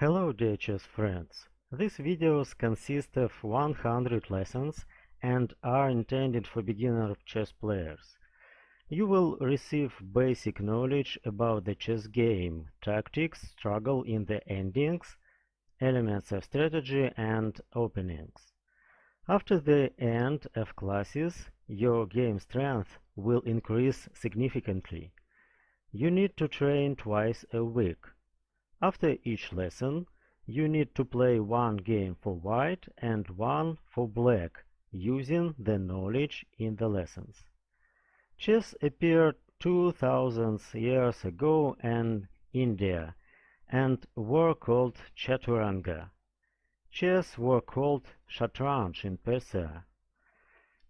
Hello dear chess friends. These videos consist of 100 lessons and are intended for beginner chess players. You will receive basic knowledge about the chess game, tactics, struggle in the endings, elements of strategy and openings. After the end of classes, your game strength will increase significantly. You need to train twice a week. After each lesson, you need to play one game for white and one for black, using the knowledge in the lessons. Chess appeared 2000 years ago in India and were called chaturanga. Chess were called shatranj in Persia.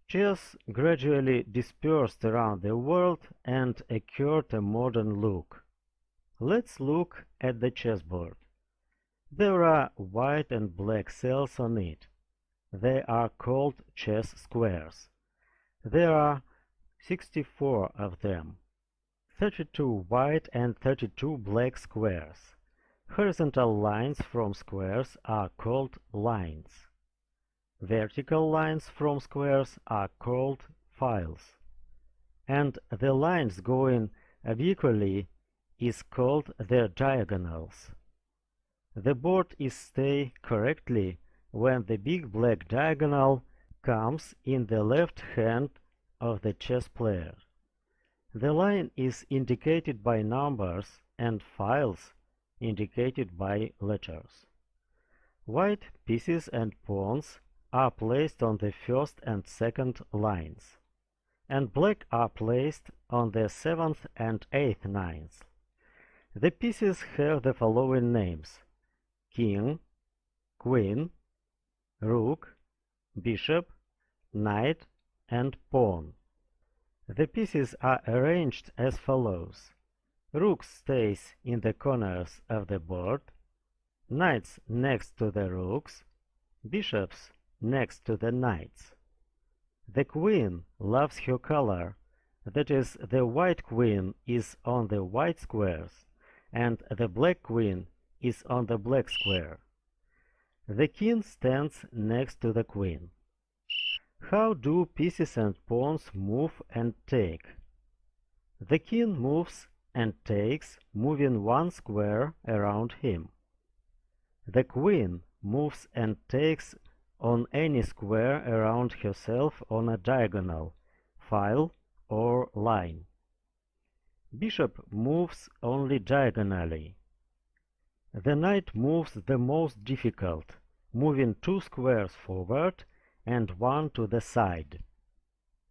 Chess gradually dispersed around the world and acquired a modern look. Let's look at the chessboard. There are white and black cells on it. They are called chess squares. There are 64 of them. 32 white and 32 black squares. Horizontal lines from squares are called lines. Vertical lines from squares are called files. And the lines going obliquely is called the diagonals. The board is stay correctly when the big black diagonal comes in the left hand of the chess player. The line is indicated by numbers and files indicated by letters. White pieces and pawns are placed on the first and second lines, and black are placed on the seventh and eighth lines. The pieces have the following names: king, queen, rook, bishop, knight, and pawn. The pieces are arranged as follows: rook stays in the corners of the board, knights next to the rooks, bishops next to the knights. The queen loves her color, that is, the white queen is on the white squares, and the black queen is on the black square. The king stands next to the queen. How do pieces and pawns move and take? The king moves and takes, moving one square around him. The queen moves and takes on any square around herself on a diagonal, file, or line. Bishop moves only diagonally. The knight moves the most difficult, moving 2 squares forward and 1 to the side.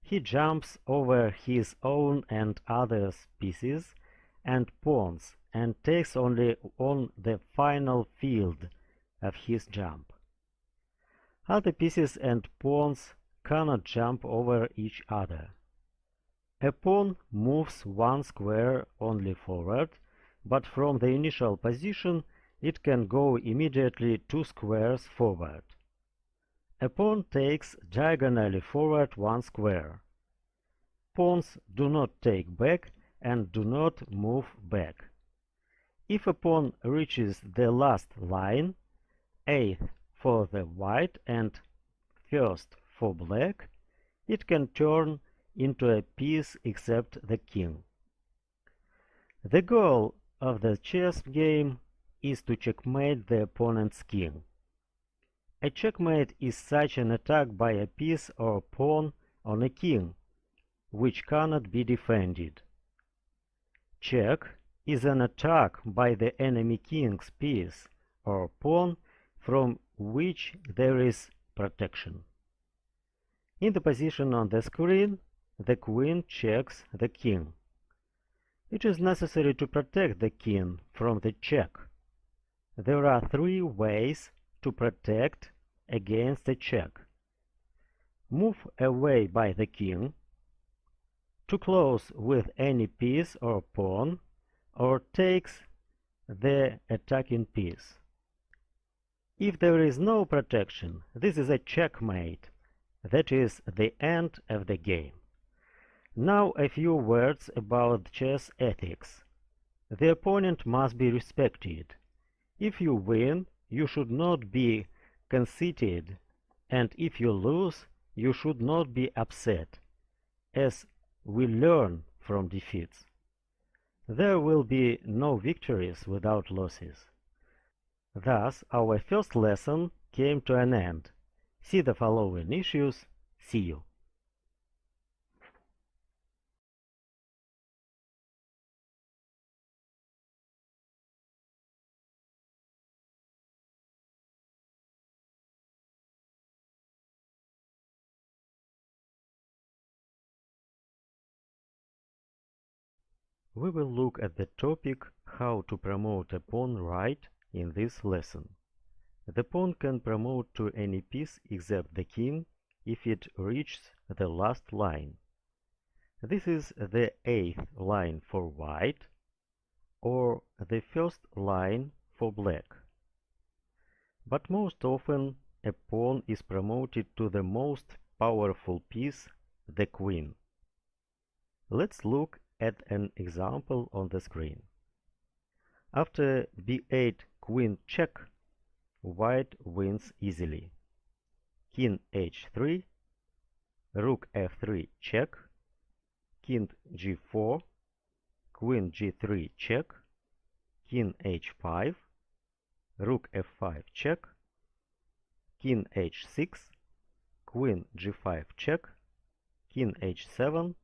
He jumps over his own and others' pieces and pawns and takes only on the final field of his jump. Other pieces and pawns cannot jump over each other. A pawn moves 1 square only forward, but from the initial position it can go immediately 2 squares forward. A pawn takes diagonally forward 1 square. Pawns do not take back and do not move back. If a pawn reaches the last line, 8th for the white and 1st for black, it can turn into a piece except the king. The goal of the chess game is to checkmate the opponent's king. A checkmate is such an attack by a piece or pawn on a king, which cannot be defended. Check is an attack by the enemy king's piece or pawn from which there is protection. In the position on the screen, the queen checks the king. It is necessary to protect the king from the check. There are 3 ways to protect against a check: move away by the king, to close with any piece or pawn, or takes the attacking piece. If there is no protection, this is a checkmate, that is the end of the game. Now a few words about chess ethics. The opponent must be respected. If you win, you should not be conceited, and if you lose, you should not be upset, as we learn from defeats. There will be no victories without losses. Thus, our first lesson came to an end. See the following issues. See you. We will look at the topic how to promote a pawn right in this lesson. The pawn can promote to any piece except the king if it reaches the last line. This is the 8th line for white or the first line for black. But most often a pawn is promoted to the most powerful piece, the queen. Let's look at an example on the screen. After b8 queen check, white wins easily. King h3, rook f3 check, king g4, queen g3 check, king h5, rook f5 check, king h6, queen g5 check, king h7,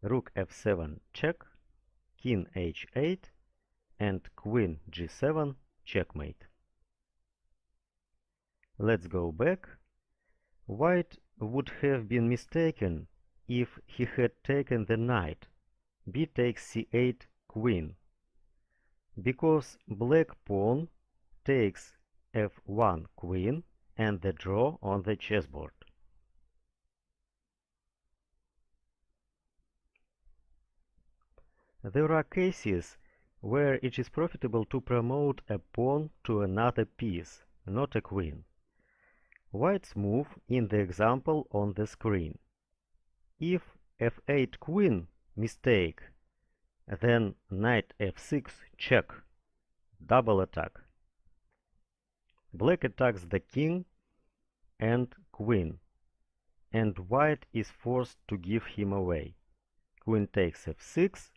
rook f7 check, king h8, and queen g7 checkmate. Let's go back. White would have been mistaken if he had taken the knight. B takes c8 queen, because black pawn takes f1 queen and the draw on the chessboard. There are cases where it is profitable to promote a pawn to another piece, not a queen. White's move in the example on the screen. If f8 queen mistake, then knight f6 check, double attack. Black attacks the king and queen, and white is forced to give him away. Queen takes f6,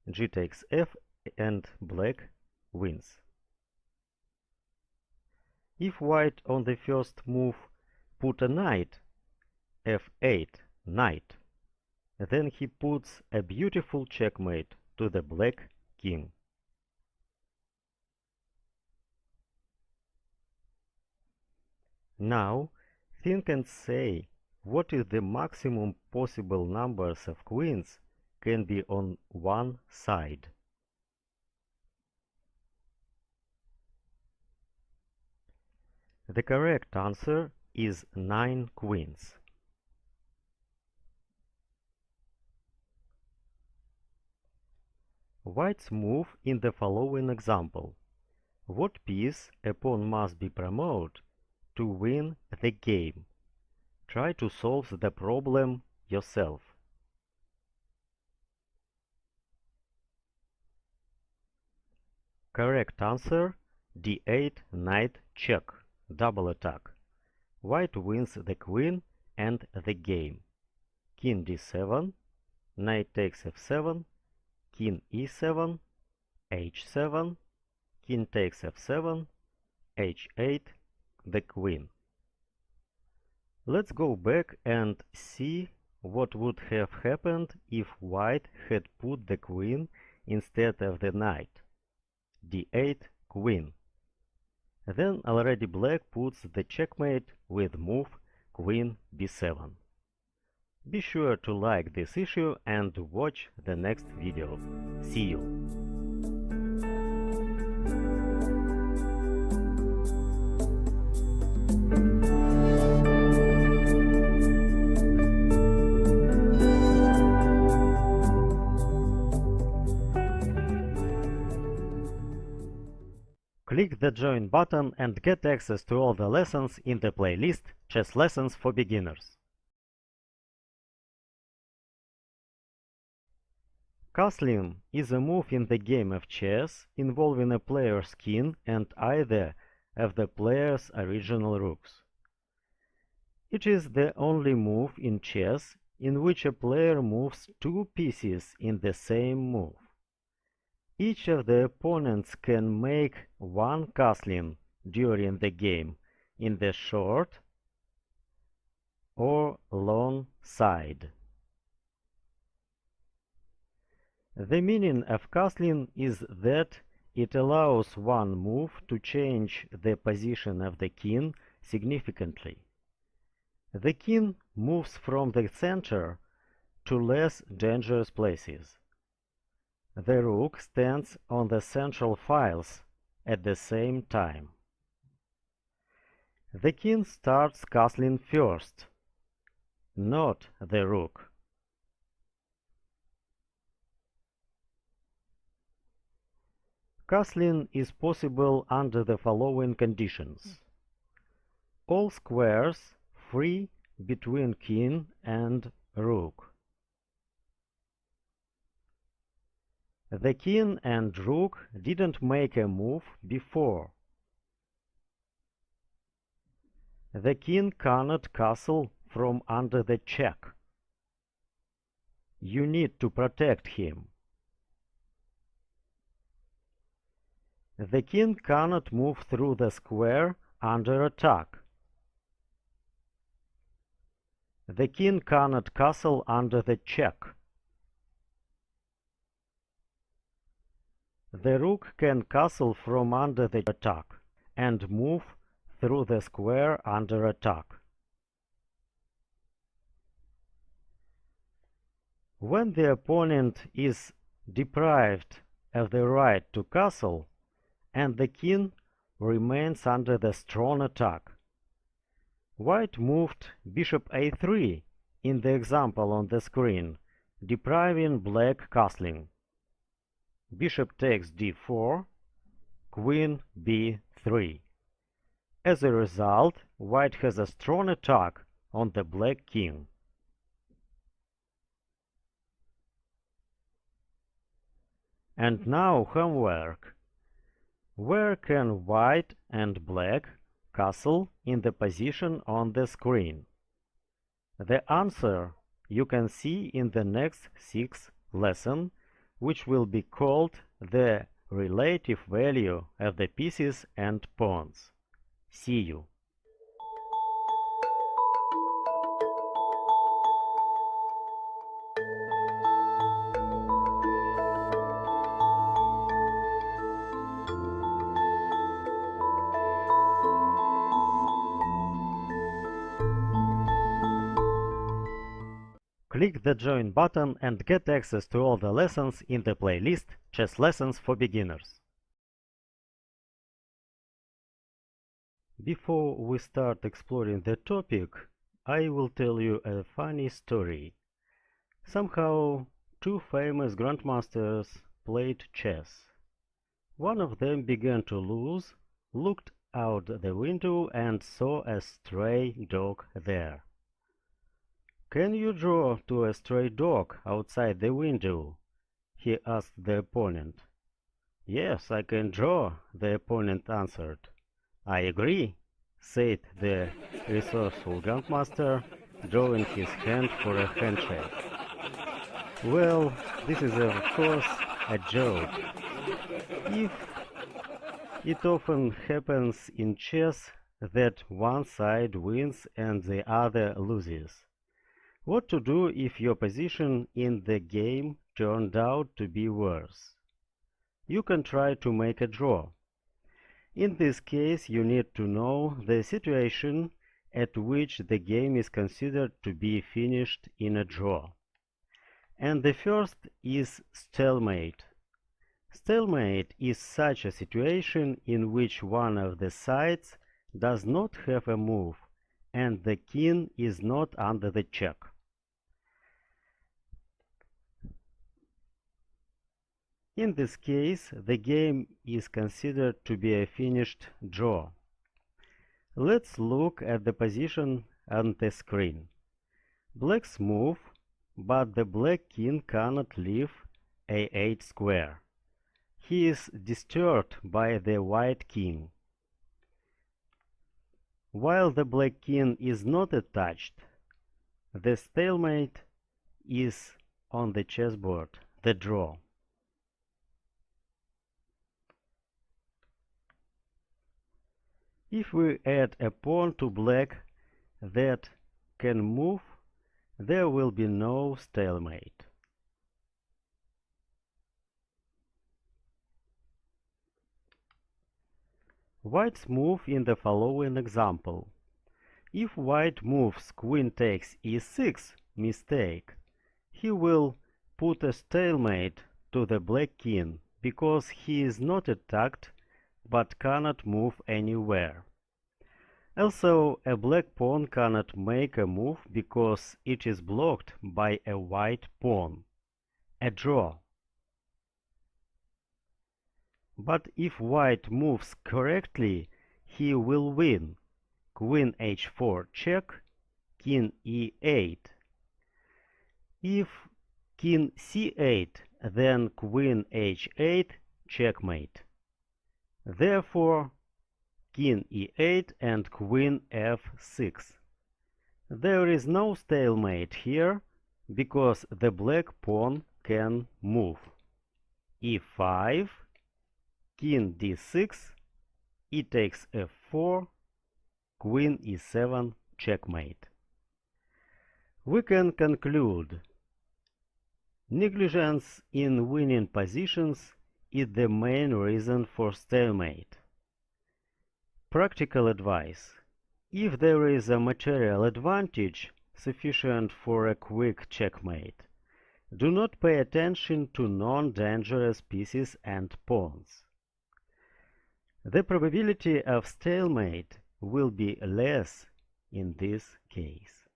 g takes f, and black wins. If white on the first move put a knight, f8, knight, then he puts a beautiful checkmate to the black king. Now, think and say what is the maximum possible numbers of queens can be on one side. The correct answer is 9 queens. White's move in the following example. What piece a pawn must be promoted to win the game? Try to solve the problem yourself. Correct answer, d8 knight check, double attack. White wins the queen and the game. King d7, knight takes f7, king e7, h7, king takes f7, h8, the queen. Let's go back and see what would have happened if white had put the queen instead of the knight. d8 queen. Then already black puts the checkmate with move queen b7. Be sure to like this issue and watch the next video. See you! Click the Join button and get access to all the lessons in the playlist Chess Lessons for Beginners. Castling is a move in the game of chess involving a player's king and either of the player's original rooks. It is the only move in chess in which a player moves two pieces in the same move. Each of the opponents can make one castling during the game in the short or long side. The meaning of castling is that it allows one move to change the position of the king significantly. The king moves from the center to less dangerous places. The rook stands on the central files at the same time. The king starts castling first, not the rook. Castling is possible under the following conditions. All squares free between king and rook. The king and rook didn't make a move before. The king cannot castle from under the check. You need to protect him. The king cannot move through the square under attack. The king cannot castle under the check. The rook can castle from under the attack and move through the square under attack. When the opponent is deprived of the right to castle and the king remains under the strong attack, white moved bishop a3 in the example on the screen, depriving black castling. Bishop takes d4, queen b3. As a result, white has a strong attack on the black king. And now homework. Where can white and black castle in the position on the screen? The answer you can see in the next 6th lesson, which will be called the relative value of the pieces and pawns. See you. Click the Join button and get access to all the lessons in the playlist Chess Lessons for Beginners. Before we start exploring the topic, I will tell you a funny story. Somehow, two famous grandmasters played chess. One of them began to lose, looked out the window and saw a stray dog there. "Can you draw to a stray dog outside the window?" he asked the opponent. "Yes, I can draw," the opponent answered. "I agree," said the resourceful grandmaster, drawing his hand for a handshake. Well, this is of course a joke. It often happens in chess that one side wins and the other loses. What to do if your position in the game turned out to be worse? You can try to make a draw. In this case, you need to know the situation at which the game is considered to be finished in a draw. And the first is stalemate. Stalemate is such a situation in which one of the sides does not have a move and the king is not under the check. In this case, the game is considered to be a finished draw. Let's look at the position on the screen. Blacks move, but the black king cannot leave a8 square. He is disturbed by the white king. While the black king is not attached, the stalemate is on the chessboard, the draw. If we add a pawn to black that can move, there will be no stalemate. White's move in the following example. If white moves queen takes e6, mistake, he will put a stalemate to the black king because he is not attacked but cannot move anywhere. Also, a black pawn cannot make a move because it is blocked by a white pawn. A draw. But if white moves correctly, he will win. Queen h4 check, king e8. If king c8, then queen h8 checkmate. Therefore, king e8 and queen f6. There is no stalemate here because the black pawn can move. e5, king d6, e takes f4, queen e7 checkmate. We can conclude negligence in winning positions is the main reason for stalemate. Practical advice: if there is a material advantage sufficient for a quick checkmate, do not pay attention to non-dangerous pieces and pawns. The probability of stalemate will be less in this case.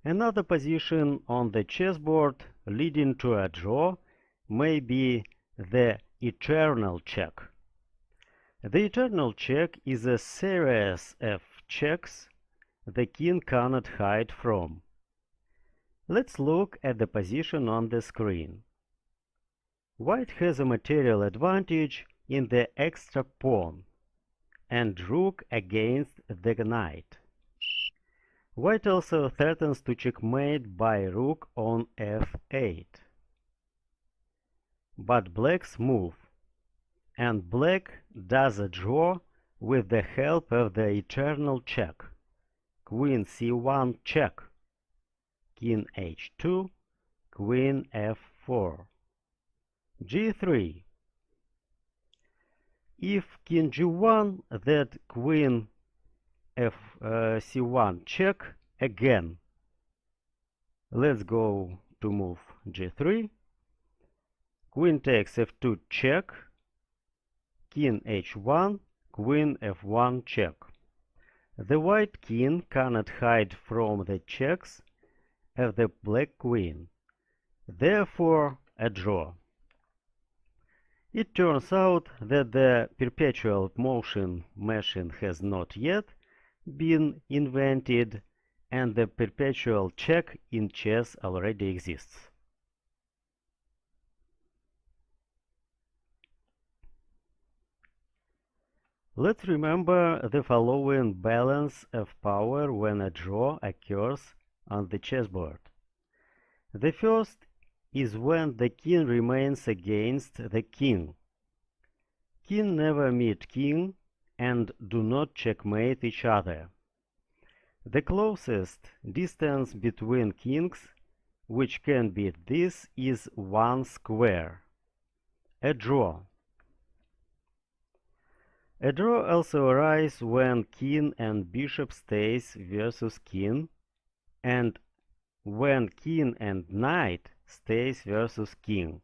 Another position on the chessboard leading to a draw may be the eternal check. The eternal check is a series of checks the king cannot hide from. Let's look at the position on the screen. White has a material advantage in the extra pawn and rook against the knight. White also threatens to checkmate by rook on f8. But black's move, and black does a draw with the help of the eternal check. Queen c1 check, king h2, queen f4, g3. If king g1, that queen c1 check again. Let's go to move g3. Queen takes f2 check, king h1, queen f1 check. The white king cannot hide from the checks of the black queen, therefore a draw. It turns out that the perpetual motion machine has not yet been invented, and the perpetual check in chess already exists. Let's remember the following balance of power when a draw occurs on the chessboard. The first is when the king remains against the king. King never meet king and do not checkmate each other. The closest distance between kings which can beat this is 1 square. A draw. A draw also arises when king and bishop stays versus king, and when king and knight stays versus king,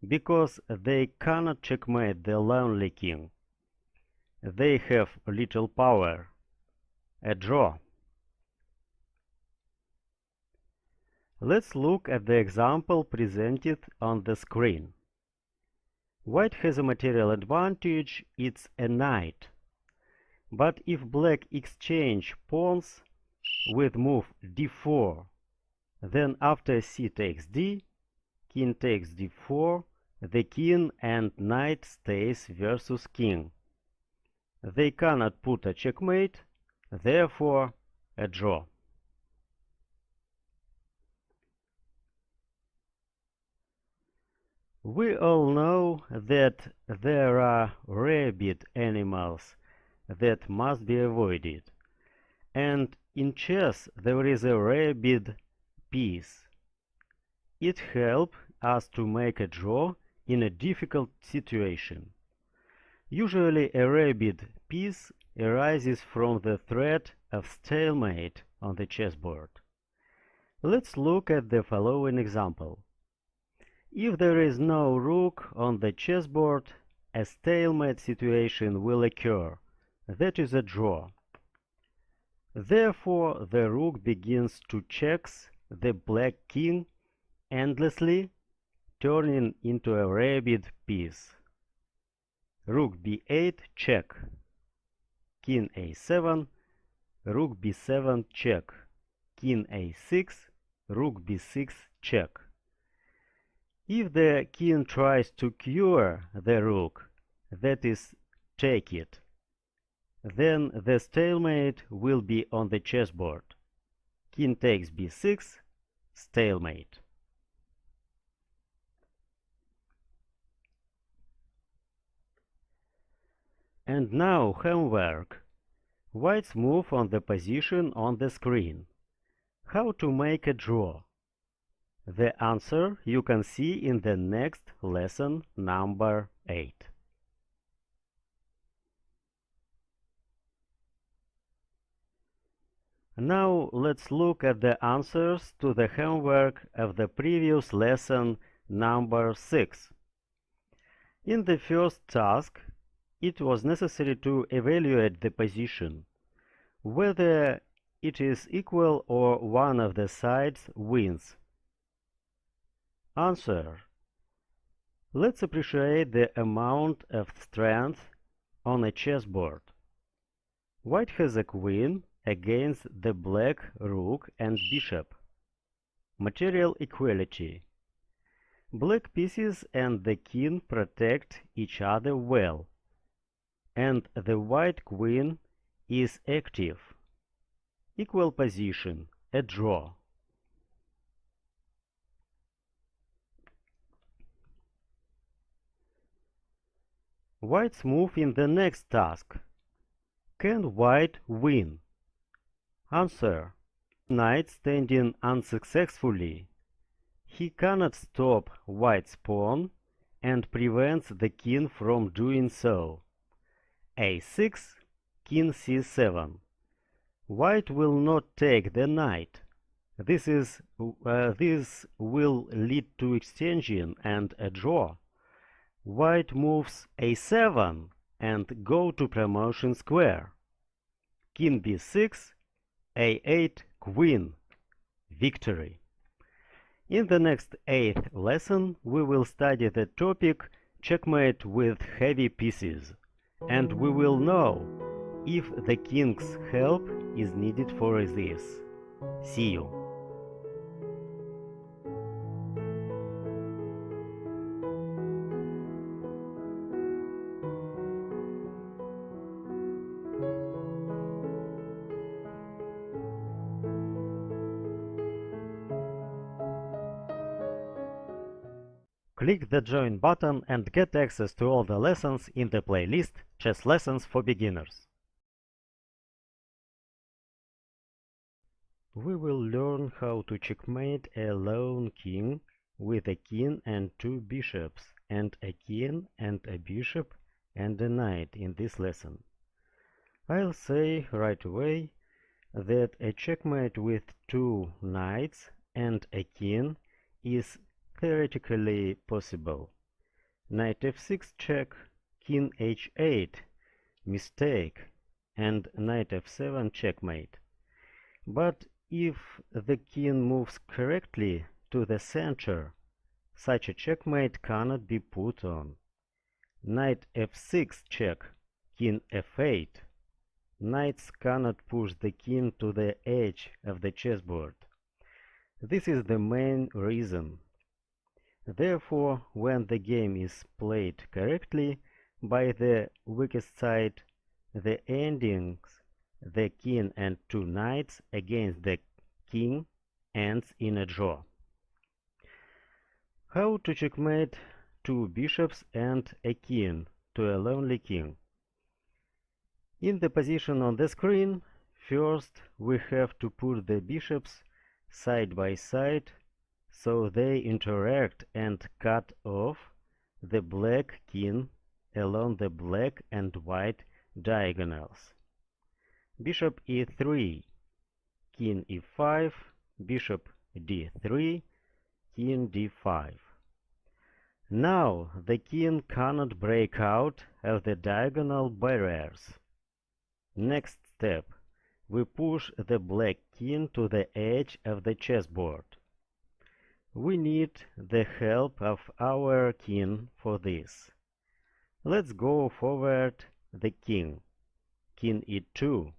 because they cannot checkmate the lonely king. They have little power. A draw. Let's look at the example presented on the screen. White has a material advantage, it's a knight. But if black exchange pawns, with move d4. Then after c takes d, king takes d4, the king and knight stays versus king. They cannot put a checkmate, therefore a draw. We all know that there are rabid animals that must be avoided, and in chess there is a rabid piece. It helps us to make a draw in a difficult situation. Usually a rabid piece arises from the threat of stalemate on the chessboard. Let's look at the following example. If there is no rook on the chessboard, a stalemate situation will occur. That is a draw. Therefore, the rook begins to check the black king endlessly, turning into a rabid piece. Rook b8 check, king a7, rook b7 check, king a6, rook b6 check. If the king tries to cure the rook, that is, take it, then the stalemate will be on the chessboard. King takes b6, stalemate. And now homework. White's move on the position on the screen. How to make a draw? The answer you can see in the next lesson number 8. Now let's look at the answers to the homework of the previous lesson number 6. In the first task, it was necessary to evaluate the position, whether it is equal or one of the sides wins. Answer. Let's appreciate the amount of strength on a chessboard. White has a queen against the black rook and bishop. Material equality. Black pieces and the king protect each other well, and the white queen is active. Equal position, a draw. White's move in the next task. Can white win? Answer. Knight standing unsuccessfully. He cannot stop white's pawn and prevents the king from doing so. a6, king c7. White will not take the knight. This will lead to exchanging and a draw. White moves a7 and go to promotion square. King b6, a8, queen. Victory. In the next 8th lesson, we will study the topic checkmate with heavy pieces, and we will know if the king's help is needed for this. See you. Click the Join button and get access to all the lessons in the playlist Chess Lessons for Beginners. We will learn how to checkmate a lone king with a king and two bishops, and a king and a bishop and a knight in this lesson. I'll say right away that a checkmate with two knights and a king is theoretically possible. Knight f6 check, king h8, mistake, and knight f7 checkmate. But if the king moves correctly to the center, such a checkmate cannot be put on. Knight f6 check, king f8, Knights cannot push the king to the edge of the chessboard. This is the main reason. Therefore, when the game is played correctly by the weakest side, the endings, the king and two knights against the king, ends in a draw. How to checkmate two bishops and a king to a lonely king? In the position on the screen, first we have to put the bishops side by side so they interact and cut off the black king along the black and white diagonals. Bishop e3, king e5, bishop d3, king d5. Now the king cannot break out of the diagonal barriers. Next step, we push the black king to the edge of the chessboard. We need the help of our king for this. Let's go forward the king. King e2,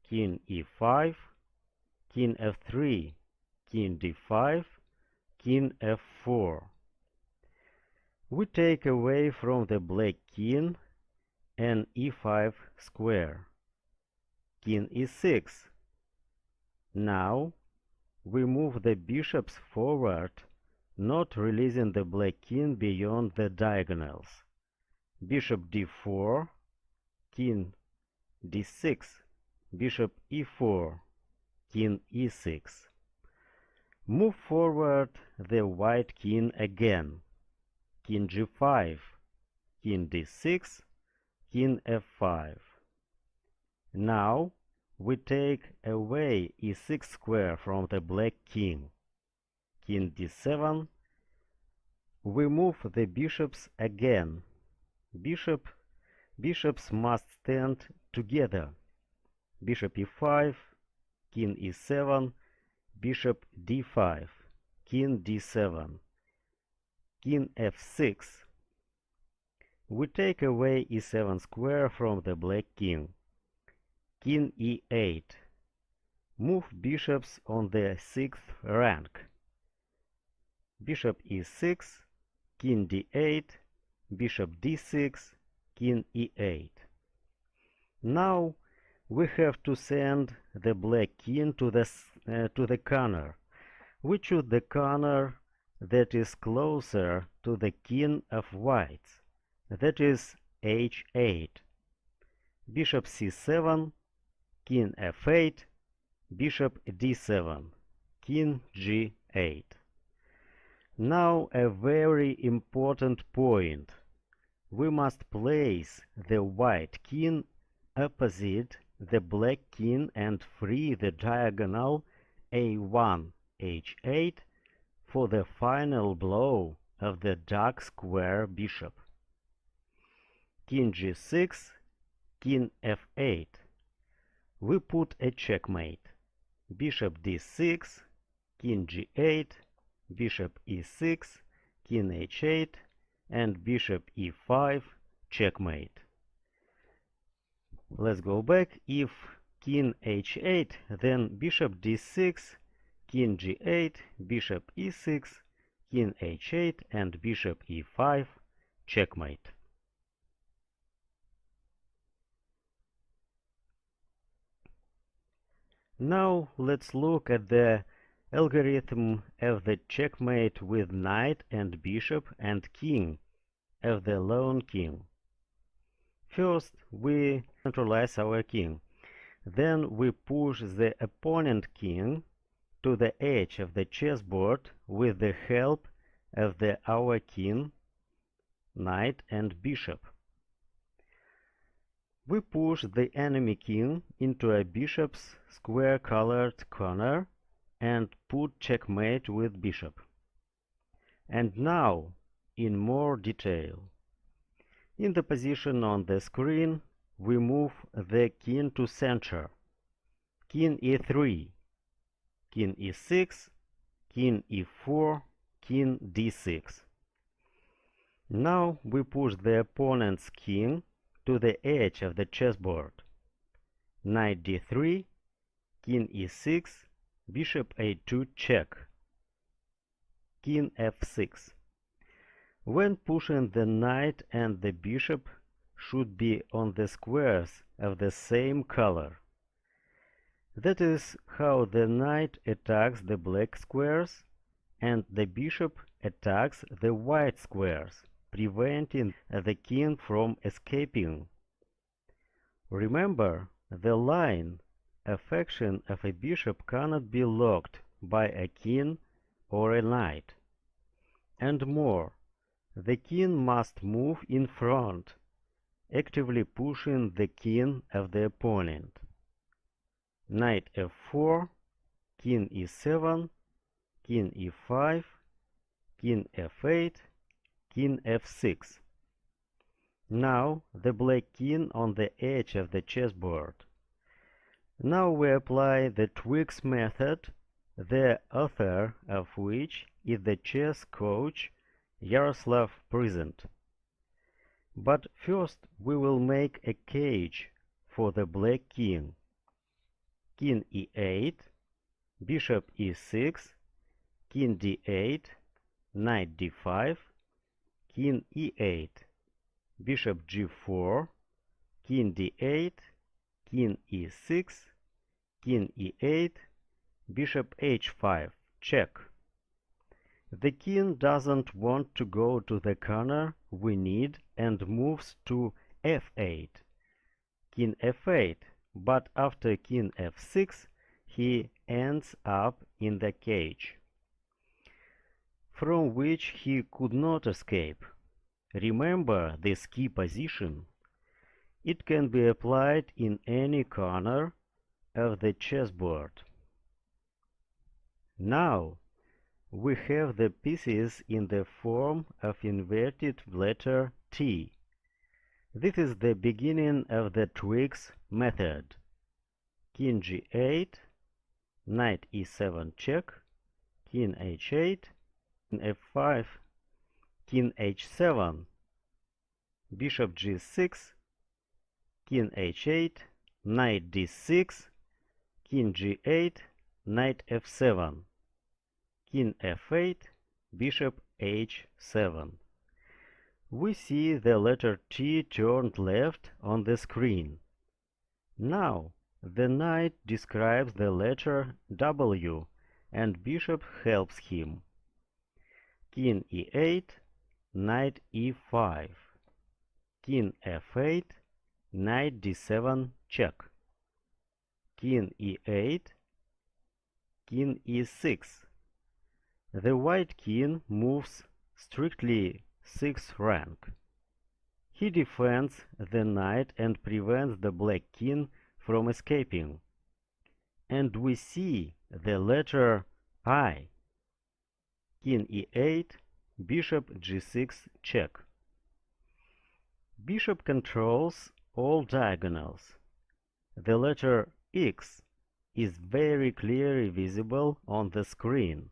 king e5, king f3, king d5, king f4. We take away from the black king an e5 square. King e6. Now we move the bishops forward, not releasing the black king beyond the diagonals. Bishop d4, king d6, bishop e4, king e6. Move forward the white king again. King g5, king d6, king f5. Now we take away e6 square from the black king. King d7. We move the bishops again. Bishops must stand together. Bishop e5, king e7, bishop d5, king d7, king f6. We take away e7 square from the black king. King e8. Move bishops on the 6th rank. Bishop e6, king d8, bishop d6, king e8. Now we have to send the black king to the corner. We choose the corner that is closer to the king of whites, that is h8. Bishop c7, king f8, bishop d7, king g8. Now a very important point. We must place the white king opposite the black king and free the diagonal a1, h8 for the final blow of the dark square bishop. King g6, king f8. We put a checkmate. Bishop d6, king g8, bishop e6, king h8, and bishop e5, checkmate. Let's go back. If king h8, then bishop d6, king g8, bishop e6, king h8, and bishop e5, checkmate. Now let's look at the algorithm of the checkmate with knight and bishop and king of the lone king. First, we centralize our king. Then we push the opponent king to the edge of the chessboard with the help of our king, knight and bishop. We push the enemy king into a bishop's square-colored corner and put checkmate with bishop. And now, in more detail. In the position on the screen, we move the king to center. King e3, king e6, king e4, king d6. Now we push the opponent's king to the edge of the chessboard. knight d3, king e6, bishop a2 check, king f6. When pushing, the knight and the bishop should be on the squares of the same color. That is how the knight attacks the black squares and the bishop attacks the white squares, preventing the king from escaping. Remember, the line of action of a bishop cannot be locked by a king or a knight. And more, the king must move in front, actively pushing the king of the opponent. Knight f4, king e7, king e5, king f8, king f6. Now the black king on the edge of the chessboard. Now we apply the Twiggs method, the author of which is the chess coach Yaroslav Present. But first we will make a cage for the black king. King e8, bishop e6, king d8, knight d5, king e8, bishop g4, king d8, king e6, king e8, bishop h5, check. The king doesn't want to go to the corner we need and moves to f8. King f8, but after king f6 he ends up in the cage, from which he could not escape. Remember this key position. It can be applied in any corner of the chessboard. Now we have the pieces in the form of inverted letter T. This is the beginning of the Twiggs method. King g8, knight e7 check, king h8, king f5, king h7, bishop g6, king h8, knight d6, king g8, knight f7, king f8, bishop h7. We see the letter T turned left on the screen. Now the knight describes the letter W and bishop helps him. King e8, knight e5, king f8, knight d7 check, king e8, king e6. The white king moves strictly 6th rank. He defends the knight and prevents the black king from escaping. And we see the letter I. King e8, bishop g6 check. Bishop controls all diagonals. The letter X is very clearly visible on the screen.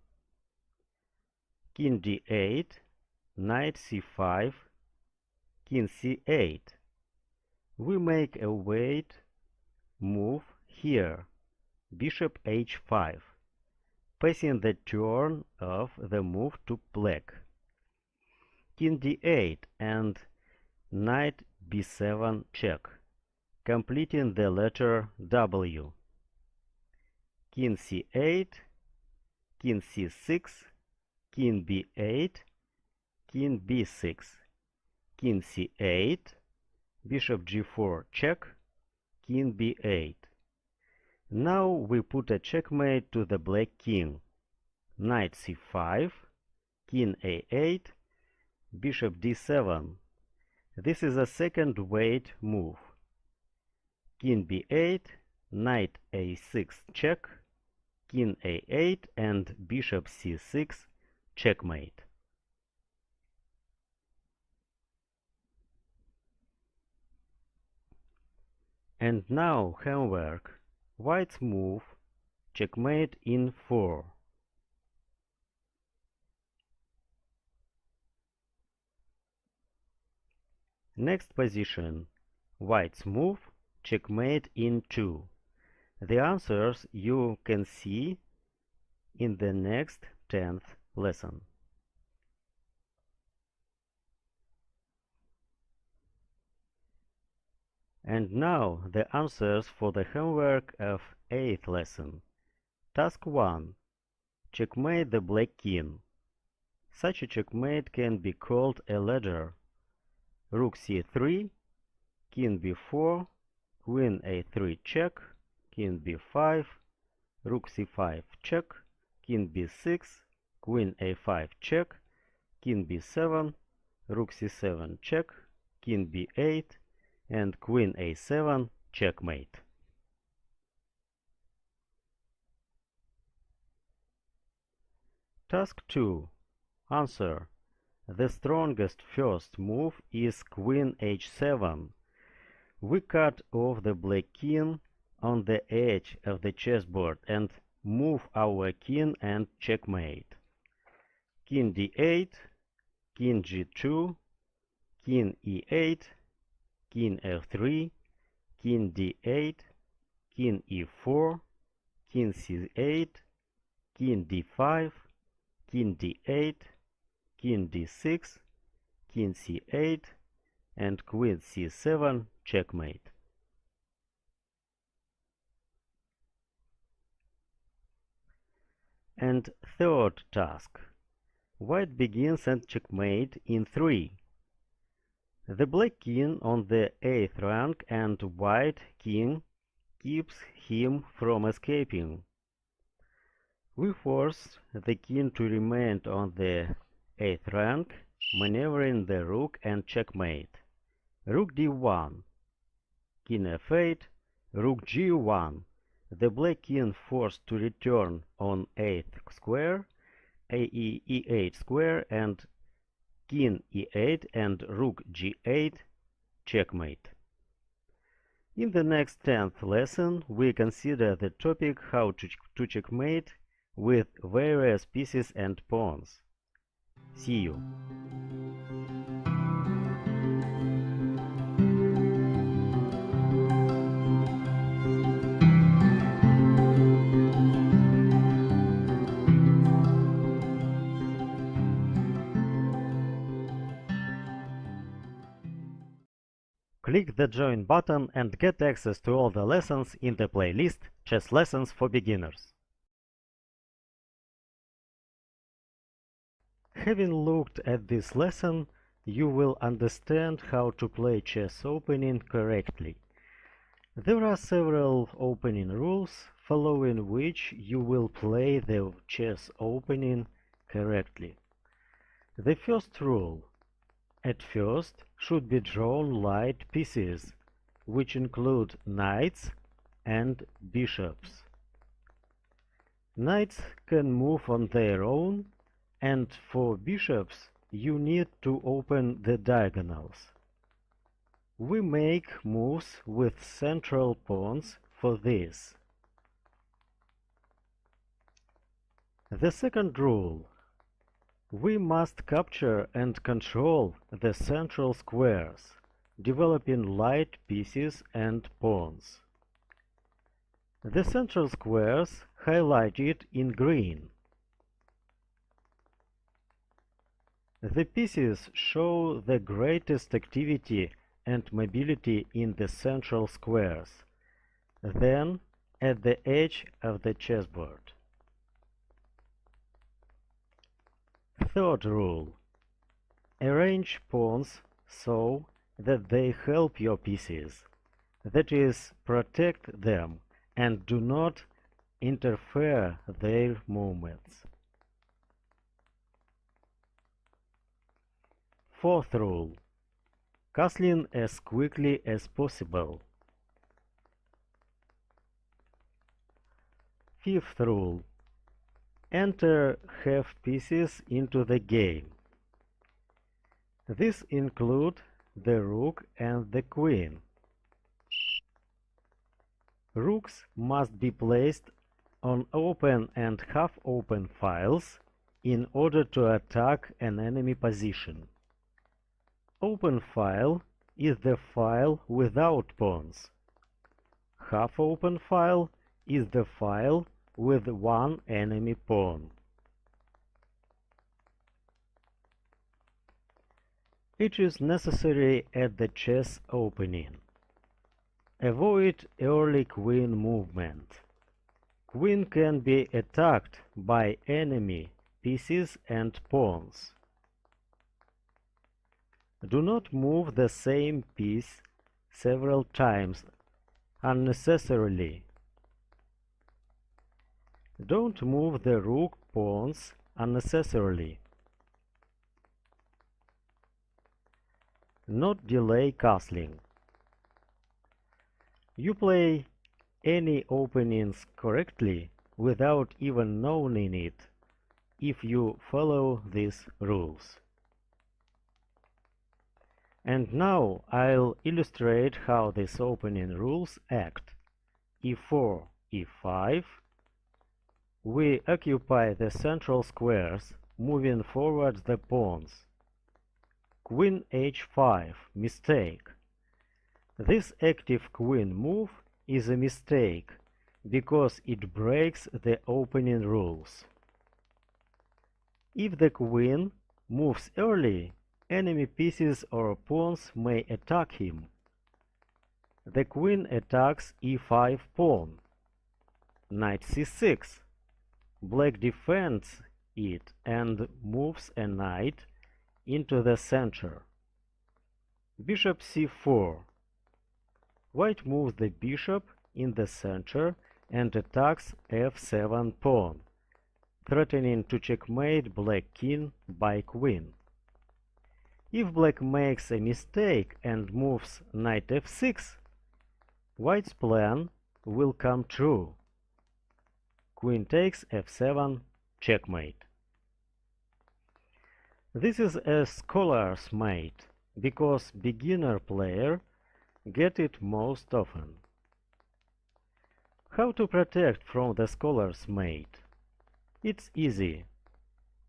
King d8, knight c5, king c8. We make a wait move here, bishop h5, passing the turn of the move to black. King d8 and knight b7 check, completing the letter W. King c8, king c6, king b8, king b6, king c8, bishop g4 check, king b8. Now we put a checkmate to the black king. Knight c5, king a8, bishop d7. This is a second wait move. King b8, knight a6 check, king a8 and bishop c6 checkmate. And now homework. White's move, checkmate in 4. Next position, White's move, checkmate in 2? The answers you can see in the next 10th lesson. And now the answers for the homework of 8th lesson. Task 1. Checkmate the black king. Such a checkmate can be called a ladder. Rook c3, king b4, queen a3 check, king b5, rook c5 check, king b6, queen a5 check, king b7, rook c7 check, king b8, and queen a7 checkmate. Task 2. Answer. The strongest first move is queen h7. We cut off the black king on the edge of the chessboard and move our king and checkmate. King d8, king g2, king e8, king f3, king d8, king e4, king c8, king d5, king d8, king d6, king c8, and queen c7 checkmate. And third task. White begins and checkmate in 3. The black king on the 8th rank and white king keeps him from escaping. We force the king to remain on the 8th rank, maneuvering the rook and checkmate. Rook d1, king f8, rook g1. The black king forced to return on 8th square, e8 square, and king e8 and rook g8 checkmate. In the next 10th lesson, we consider the topic how to checkmate with various pieces and pawns. See you! Click the Join button and get access to all the lessons in the playlist Chess Lessons for Beginners. Having looked at this lesson, you will understand how to play chess opening correctly. There are several opening rules, following which you will play the chess opening correctly. The first rule: at first should be drawn light pieces, which include knights and bishops. Knights can move on their own, and for bishops you need to open the diagonals. We make moves with central pawns for this. The second rule: we must capture and control the central squares, developing light pieces and pawns. The central squares highlighted in green. The pieces show the greatest activity and mobility in the central squares, then at the edge of the chessboard. Third rule: arrange pawns so that they help your pieces, that is, protect them and do not interfere their movements. Fourth rule: castling as quickly as possible. Fifth rule: enter half pieces into the game. This includes the rook and the queen. Rooks must be placed on open and half-open files in order to attack an enemy position. Open file is the file without pawns. half-open file is the file with one enemy pawn. It is necessary at the chess opening. Avoid early queen movement. Queen can be attacked by enemy pieces and pawns. Do not move the same piece several times unnecessarily. Don't move the rook pawns unnecessarily. Not delay castling. You play any openings correctly without even knowing it if you follow these rules. And now I'll illustrate how these opening rules act. e4, e5. We occupy the central squares, moving forward the pawns. Queen h5, mistake. This active queen move is a mistake because it breaks the opening rules. If the queen moves early, enemy pieces or pawns may attack him. The queen attacks e5 pawn. Knight c6. Black defends it and moves a knight into the center. Bishop c4. White moves the bishop in the center and attacks f7 pawn, threatening to checkmate black king by queen. If black makes a mistake and moves knight f6, white's plan will come true. Queen takes f7, checkmate. This is a scholar's mate, because beginner player get it most often. How to protect from the scholar's mate? It's easy.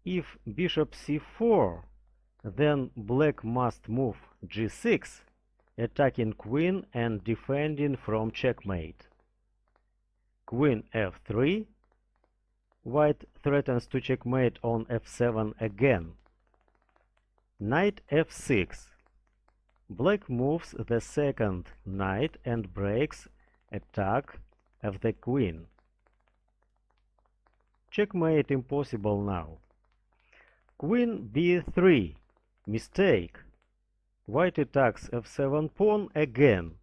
If bishop c4, then black must move g6, attacking queen and defending from checkmate. Queen f3. White threatens to checkmate on f7 again. Knight f6. Black moves the second knight and breaks attack of the queen. Checkmate impossible now. Queen b3. Mistake. White attacks f7 pawn again,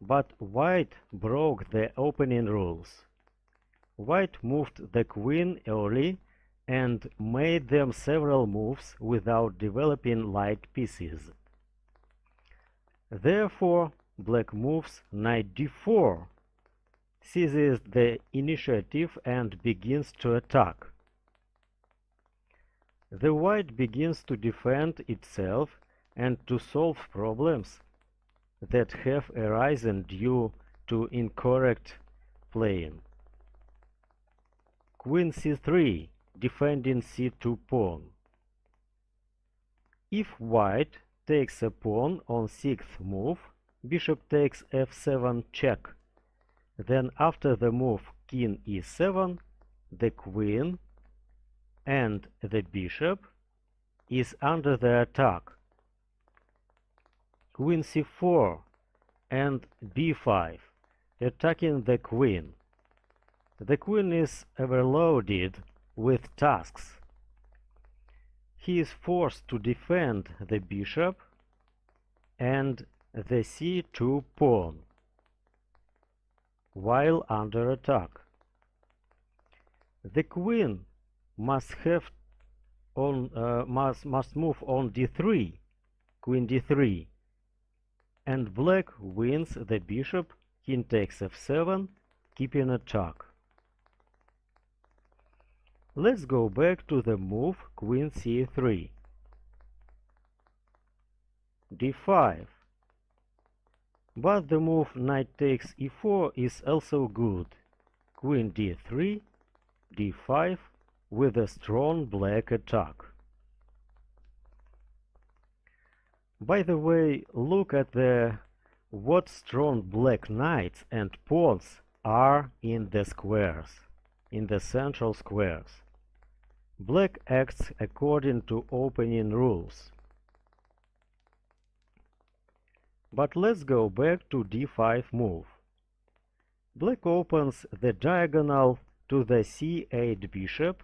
but white broke the opening rules. White moved the queen early and made them several moves without developing light pieces. Therefore, black moves knight d4, seizes the initiative and begins to attack. The white begins to defend itself and to solve problems that have arisen due to incorrect playing. Queen c3, defending c2 pawn. If white takes a pawn on sixth move, bishop takes f7 check. Then after the move king e7, the queen and the bishop is under the attack. Queen c4 and b5, attacking the queen. The queen is overloaded with tasks. He is forced to defend the bishop and the c2 pawn while under attack. The queen must move on d3, queen d3, and black wins the bishop, king takes f7, keeping attack. Let's go back to the move queen c3. d5. But the move knight takes e4 is also good. Queen d3, d5 with a strong black attack. By the way, look at the what strong black knights and pawns are in the squares, in the central squares. Black acts according to opening rules. But let's go back to d5 move. Black opens the diagonal to the c8 bishop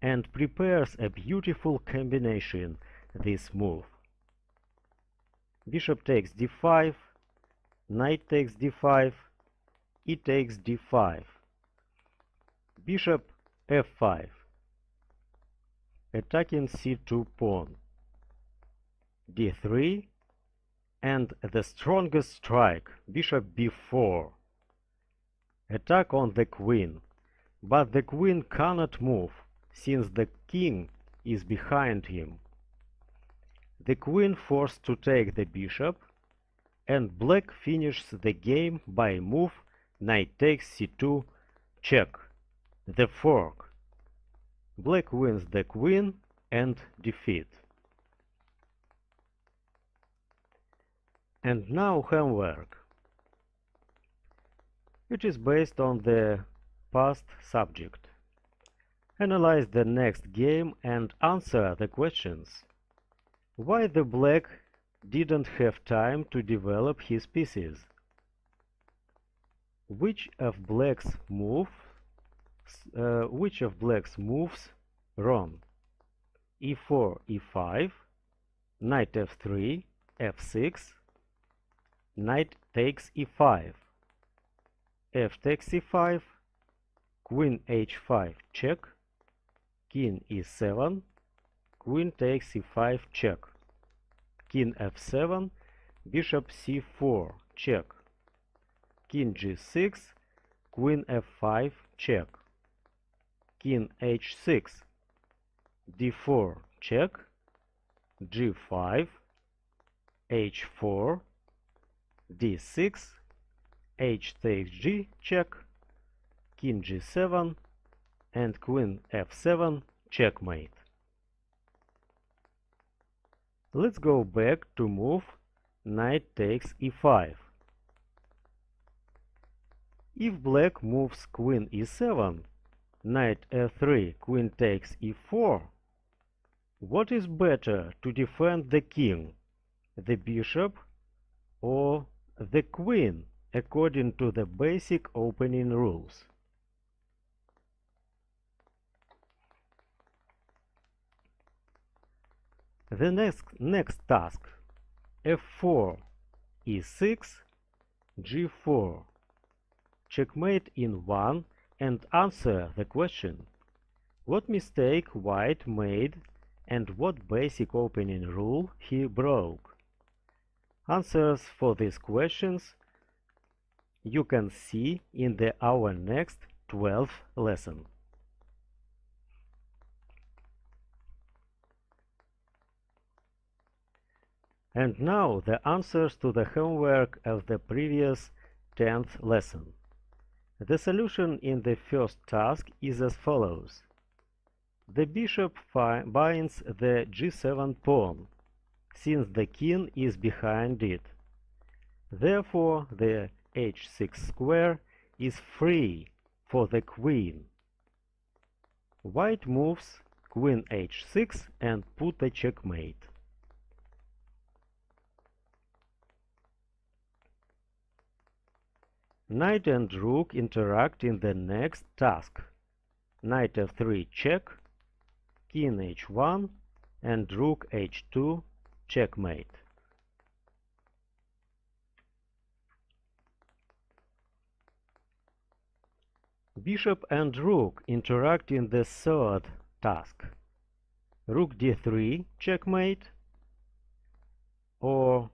and prepares a beautiful combination, this move. Bishop takes d5, knight takes d5, e takes d5, bishop f5, attacking c2 pawn, d3, and the strongest strike, bishop b4. Attack on the queen, but the queen cannot move, since the king is behind him. The queen forced to take the bishop, and black finishes the game by move knight takes c2 check, the fork. Black wins the queen and defeat. And now homework. It is based on the past subject. Analyze the next game and answer the questions. Why the black didn't have time to develop his pieces? Which of black's moves wrong? e4, e5, knight f3, f6, knight takes e5, f takes e5, queen h5 check, king e7, queen takes e5 check, king f7, bishop c4 check, king g6, queen f5 check, king h6, d4 check, g5, h4, d6, h takes g check, king g7, and queen f7 checkmate. Let's go back to move knight takes e5. If black moves queen e7, knight f3, queen takes e4, what is better to defend the king, the bishop or the queen, according to the basic opening rules? The next task, f4, e6, g4. Checkmate in 1 and answer the question. What mistake white made and what basic opening rule he broke? Answers for these questions you can see in our next 12th lesson. And now the answers to the homework of the previous 10th lesson. The solution in the first task is as follows. The bishop binds the g7 pawn, since the king is behind it. Therefore, the h6 square is free for the queen. White moves queen h6 and put a checkmate. Knight and rook interact in the next task. Knight f3 check, king h1, and rook h2 checkmate. Bishop and rook interact in the third task. Rook d3 checkmate, or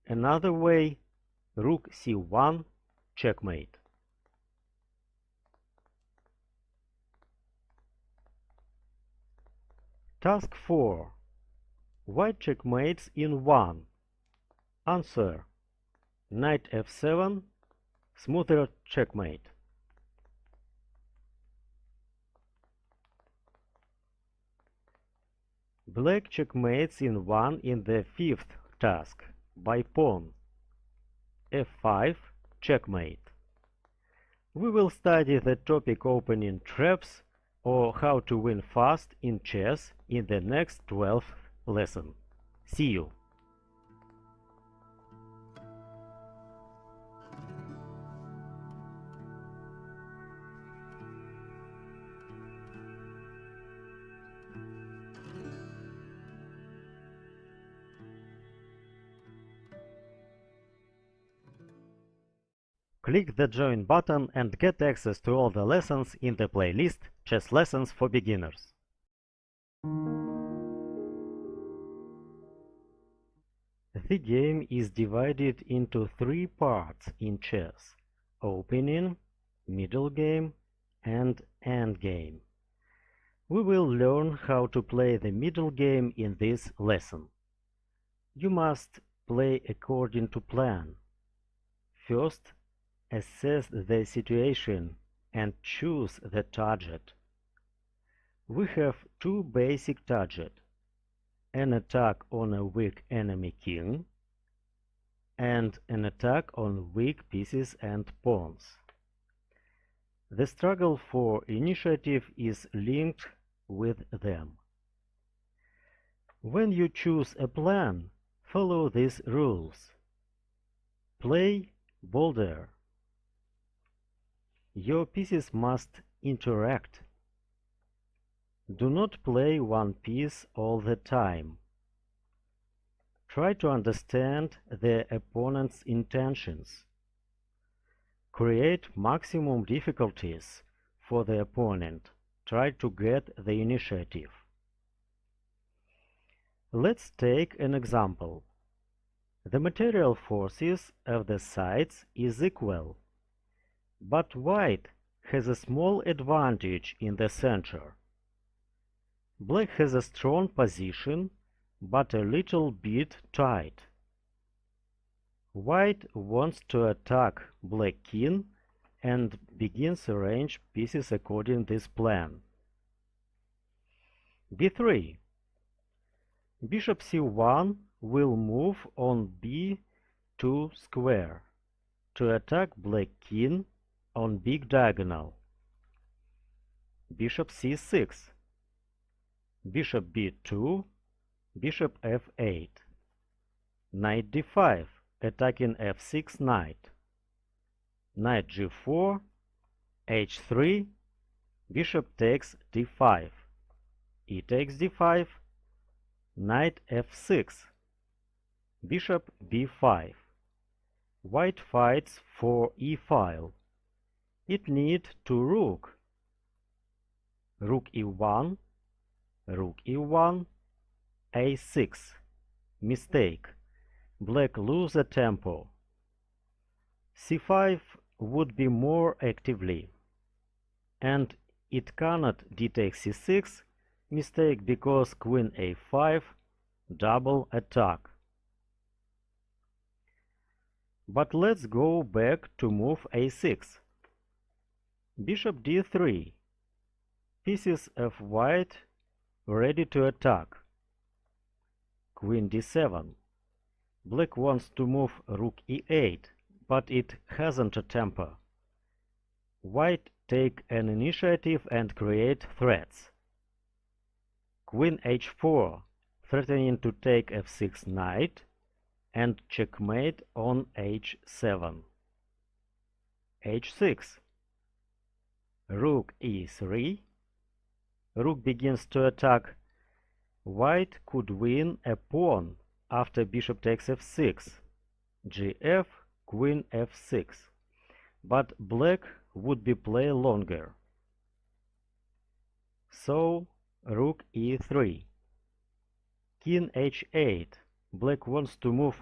another way, rook c1 checkmate. Task 4. White checkmates in 1. Answer: knight f7, smoother checkmate. Black checkmates in 1 in the 5th task, by pawn. f5, checkmate. We will study the topic opening traps or how to win fast in chess in the next 12th lesson. See you! Click the Join button and get access to all the lessons in the playlist Chess Lessons for Beginners. The game is divided into 3 parts in chess: opening, middle game, and endgame. We will learn how to play the middle game in this lesson. You must play according to plan. First, assess the situation and choose the target. We have 2 basic targets: an attack on a weak enemy king and an attack on weak pieces and pawns. The struggle for initiative is linked with them. When you choose a plan, follow these rules. Play bolder. Your pieces must interact. Do not play one piece all the time. Try to understand the opponent's intentions. Create maximum difficulties for the opponent. Try to get the initiative. Let's take an example. The material forces of the sides is equal, but white has a small advantage in the center. Black has a strong position, but a little bit tight. White wants to attack black king and begins arrange pieces according this plan. b3. Bishop c1 will move on b2 square to attack black king on big diagonal. Bishop c6. Bishop b2, bishop f8. Knight d5, attacking f6 knight. Knight g4, h3, bishop takes d5. E takes d5, knight f6, bishop b5. White fights for e-file. It needs to rook. Rook e1, rook e1, a6. Mistake. Black lose a tempo. c5 would be more actively. And it cannot d takes c6. Mistake, because queen a5, double attack. But let's go back to move a6. Bishop d3. Pieces of white ready to attack. Queen d7. Black wants to move rook e8, but it hasn't a tempo. White take an initiative and create threats. Queen h4, threatening to take f6 knight, and checkmate on h7. h6. Rook e3. Rook begins to attack. White could win a pawn after bishop takes f6. gf, queen f6. But black would be play longer. So rook e3. King h8. Black wants to move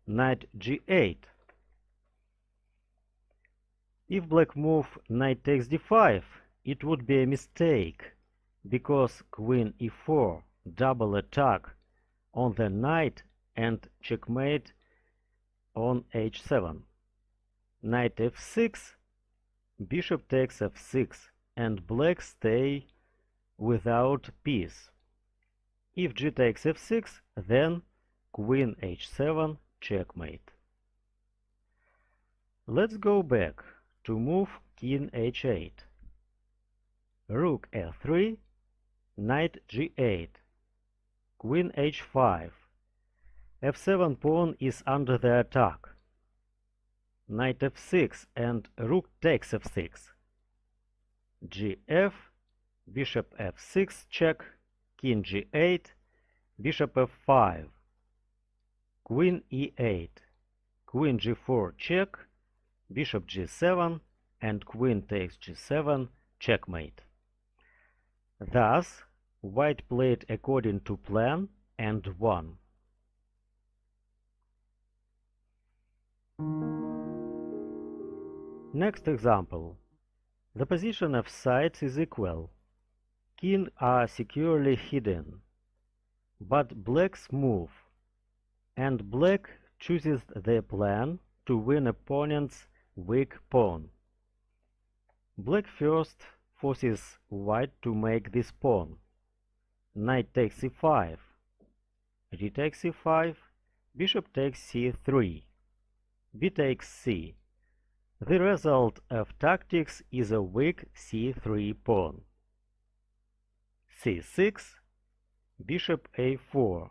knight g8. If black move knight takes d5, it would be a mistake, because queen e4, double attack on the knight and checkmate on h7. Knight f6, bishop takes f6, and black stay without piece. If g takes f6, then queen h7, checkmate. Let's go back to move king h8. Rook f3, knight g8, queen h5. f7 pawn is under the attack. Knight f6 and rook takes f6. gf, bishop f6 check, king g8, bishop f5, queen e8, queen g4 check, bishop g7, and queen takes g7, checkmate. Thus, white played according to plan and won. Next example. The position of sides is equal. Kings are securely hidden. But blacks move, and black chooses the plan to win opponent's weak pawn. Black first forces white to make this pawn. Knight takes e5, d takes e5, bishop takes c3, b takes c. The result of tactics is a weak c3 pawn. c6, bishop a4,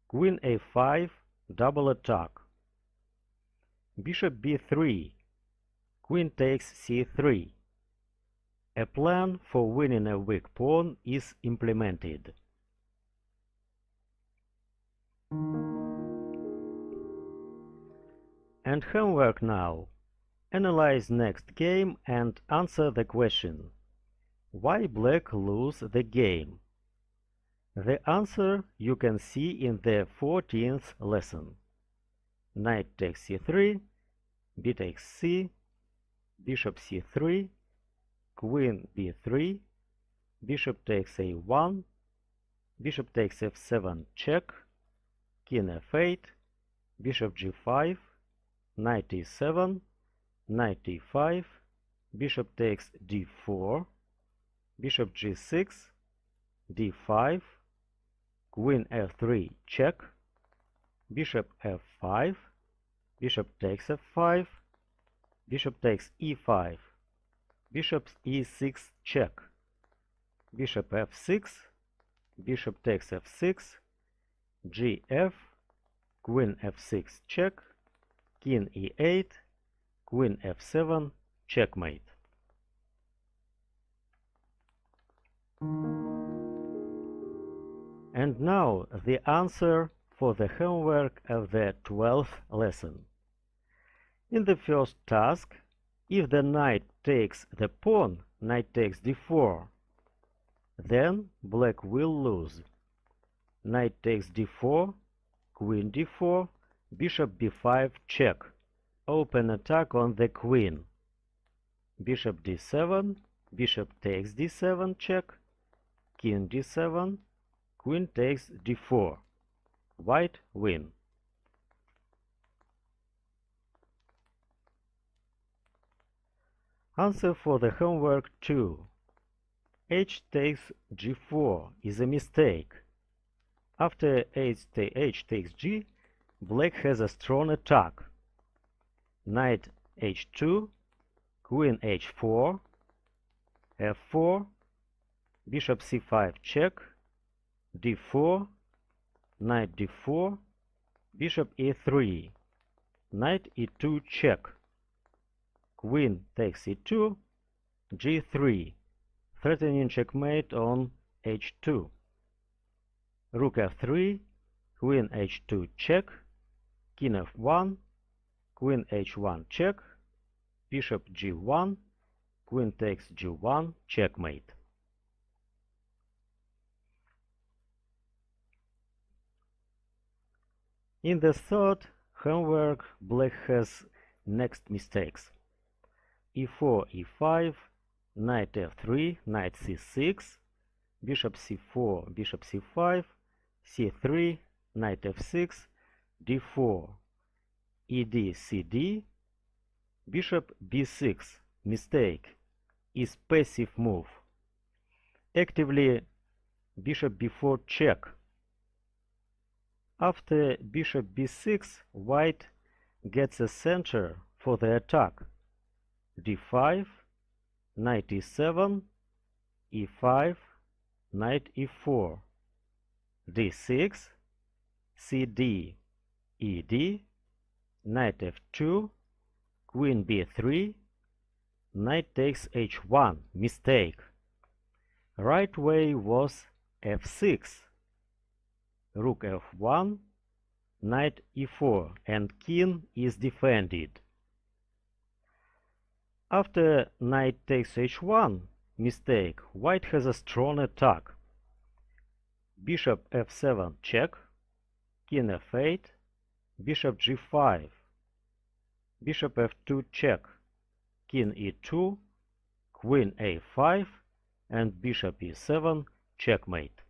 queen a5, double attack. Bishop b3, queen takes c3. A plan for winning a weak pawn is implemented. And homework now. Analyze next game and answer the question: why black lose the game? The answer you can see in the 14th lesson. Knight takes c3, b takes c, bishop c3, queen b3, bishop takes a1, bishop takes f7 check, king f8, bishop g5, knight e7, knight e5, bishop takes d4, bishop g6, d5, queen f3 check, bishop f5, bishop takes f5, bishop takes e5, bishop e6 check, bishop f6, bishop takes f6, gf, queen f6 check, king e8, queen f7, checkmate. And now the answer for the homework of the 12th lesson. In the first task, if the knight takes the pawn, knight takes d4, then black will lose. Knight takes d4, queen d4, bishop b5 check, open attack on the queen. Bishop d7, bishop takes d7 check, king d7, queen takes d4. White win. Answer for the homework 2. H takes g4 is a mistake. After h takes g, black has a strong attack. Knight h2, queen h4, f4, bishop c5 check, d4, knight d4, bishop e3, knight e2 check, queen takes e2, g3, threatening checkmate on h2, rook f3, queen h2 check, king f1, queen h1 check, bishop g1, queen takes g1, checkmate. In the third homework, black has next mistakes: e4, e5, knight f3, knight c6, bishop c4, bishop c5, c3, knight f6, d4, ed, cd, bishop b6, mistake, is passive move. Actively, bishop b4 check. After bishop b6, white gets a center for the attack. d5, knight e7, e5, knight e4, d6, cd, ed, knight f2, queen b3, knight takes h1, mistake. Right way was f6, rook f1, knight e4, and king is defended. After knight takes h1, mistake, white has a strong attack. Bishop f7 check, king f8, bishop g5, bishop f2 check, king e2, queen a5, and bishop e7 checkmate.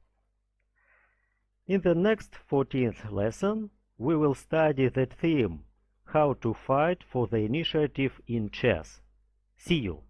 In the next 14th lesson, we will study that theme, how to fight for the initiative in chess. See you!